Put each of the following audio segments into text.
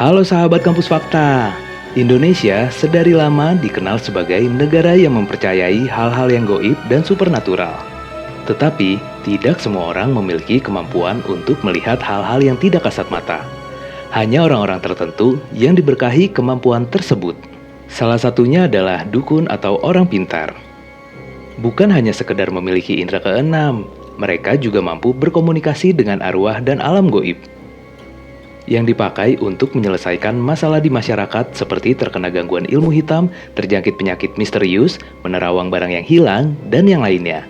Halo sahabat Kampus Fakta. Indonesia sedari lama dikenal sebagai negara yang mempercayai hal-hal yang goib dan supernatural. Tetapi, tidak semua orang memiliki kemampuan untuk melihat hal-hal yang tidak kasat mata. Hanya orang-orang tertentu yang diberkahi kemampuan tersebut. Salah satunya adalah dukun atau orang pintar. Bukan hanya sekedar memiliki indera keenam, mereka juga mampu berkomunikasi dengan arwah dan alam goib yang dipakai untuk menyelesaikan masalah di masyarakat seperti terkena gangguan ilmu hitam, terjangkit penyakit misterius, menerawang barang yang hilang, dan yang lainnya.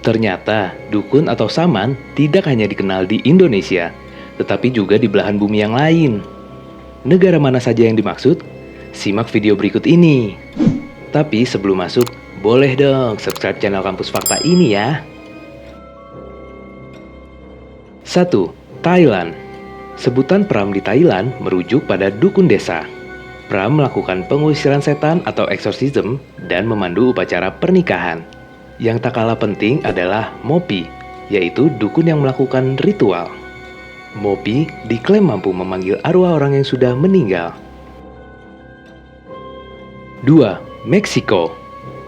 Ternyata, dukun atau saman tidak hanya dikenal di Indonesia, tetapi juga di belahan bumi yang lain. Negara mana saja yang dimaksud? Simak video berikut ini. Tapi sebelum masuk, boleh dong subscribe channel Kampus Fakta ini ya. 1. Thailand. Sebutan Pram di Thailand merujuk pada dukun desa. Pram melakukan pengusiran setan atau eksorsisme dan memandu upacara pernikahan. Yang tak kalah penting adalah Mopi, yaitu dukun yang melakukan ritual. Mopi diklaim mampu memanggil arwah orang yang sudah meninggal. 2. Meksiko.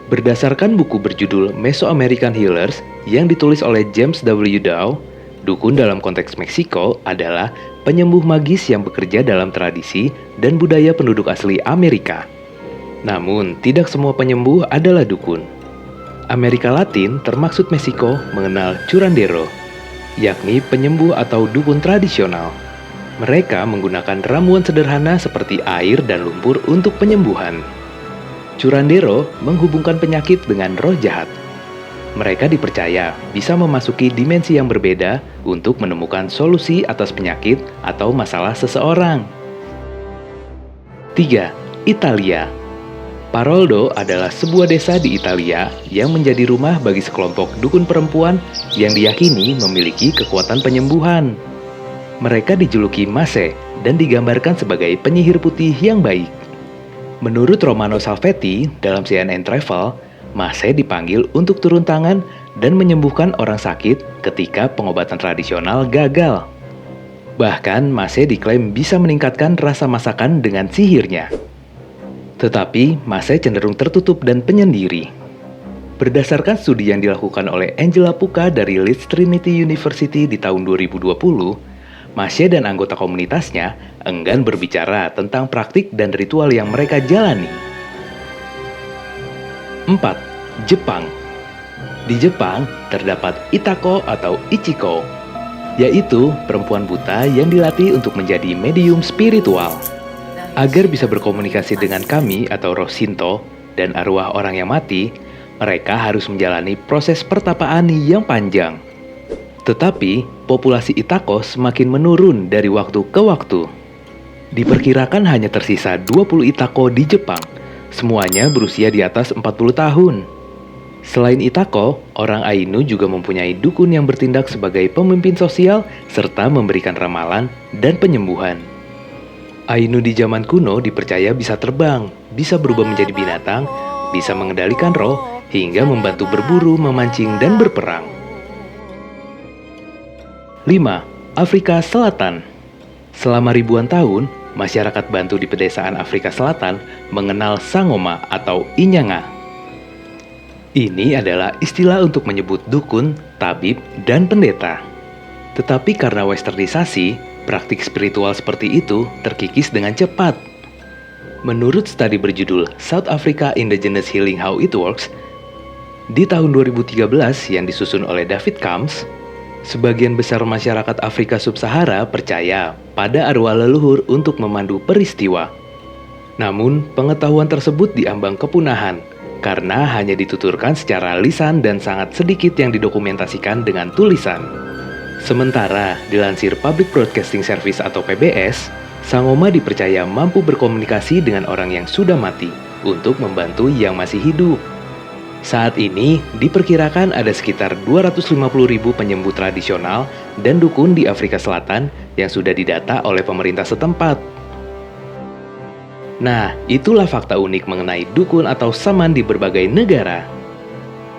Berdasarkan buku berjudul Mesoamerican Healers yang ditulis oleh James W. Dow, dukun dalam konteks Meksiko adalah penyembuh magis yang bekerja dalam tradisi dan budaya penduduk asli Amerika. Namun, tidak semua penyembuh adalah dukun. Amerika Latin, termaksud Meksiko, mengenal curandero, yakni penyembuh atau dukun tradisional. Mereka menggunakan ramuan sederhana seperti air dan lumpur untuk penyembuhan. Curandero menghubungkan penyakit dengan roh jahat. Mereka dipercaya bisa memasuki dimensi yang berbeda untuk menemukan solusi atas penyakit atau masalah seseorang. 3. Italia. Paroldo adalah sebuah desa di Italia yang menjadi rumah bagi sekelompok dukun perempuan yang diyakini memiliki kekuatan penyembuhan. Mereka dijuluki Mase dan digambarkan sebagai penyihir putih yang baik. Menurut Romano Salvetti dalam CNN Travel, Mase dipanggil untuk turun tangan dan menyembuhkan orang sakit ketika pengobatan tradisional gagal. Bahkan Mase diklaim bisa meningkatkan rasa masakan dengan sihirnya. Tetapi Mase cenderung tertutup dan penyendiri. Berdasarkan studi yang dilakukan oleh Angela Puka dari Leeds Trinity University di tahun 2020, Mase dan anggota komunitasnya enggan berbicara tentang praktik dan ritual yang mereka jalani. 4. Jepang. Di Jepang terdapat Itako atau Ichiko, yaitu perempuan buta yang dilatih untuk menjadi medium spiritual. Agar bisa berkomunikasi dengan kami atau roh Shinto dan arwah orang yang mati, mereka harus menjalani proses pertapaan yang panjang. Tetapi, populasi Itako semakin menurun dari waktu ke waktu. Diperkirakan hanya tersisa 20 Itako di Jepang. Semuanya berusia di atas 40 tahun. Selain Itako, orang Ainu juga mempunyai dukun yang bertindak sebagai pemimpin sosial serta memberikan ramalan dan penyembuhan. Ainu di zaman kuno dipercaya bisa terbang, bisa berubah menjadi binatang, bisa mengendalikan roh, hingga membantu berburu, memancing, dan berperang. 5. Afrika Selatan. Selama ribuan tahun, masyarakat Bantu di pedesaan Afrika Selatan mengenal Sangoma atau Inyanga. Ini adalah istilah untuk menyebut dukun, tabib, dan pendeta. Tetapi karena westernisasi, praktik spiritual seperti itu terkikis dengan cepat. Menurut studi berjudul South Africa Indigenous Healing How It Works, di tahun 2013 yang disusun oleh David Kamps, sebagian besar masyarakat Afrika Sub-Sahara percaya pada arwah leluhur untuk memandu peristiwa. Namun, pengetahuan tersebut diambang kepunahan karena hanya dituturkan secara lisan dan sangat sedikit yang didokumentasikan dengan tulisan. Sementara, dilansir Public Broadcasting Service atau PBS, Sangoma dipercaya mampu berkomunikasi dengan orang yang sudah mati untuk membantu yang masih hidup. Saat ini, diperkirakan ada sekitar 250.000 penyembuh tradisional dan dukun di Afrika Selatan yang sudah didata oleh pemerintah setempat. Nah, itulah fakta unik mengenai dukun atau saman di berbagai negara.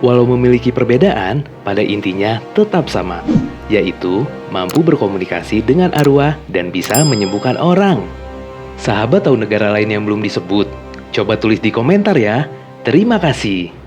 Walau memiliki perbedaan, pada intinya tetap sama. yaitu mampu berkomunikasi dengan arwah dan bisa menyembuhkan orang. Sahabat tahu negara lain yang belum disebut? Coba tulis di komentar ya. Terima kasih.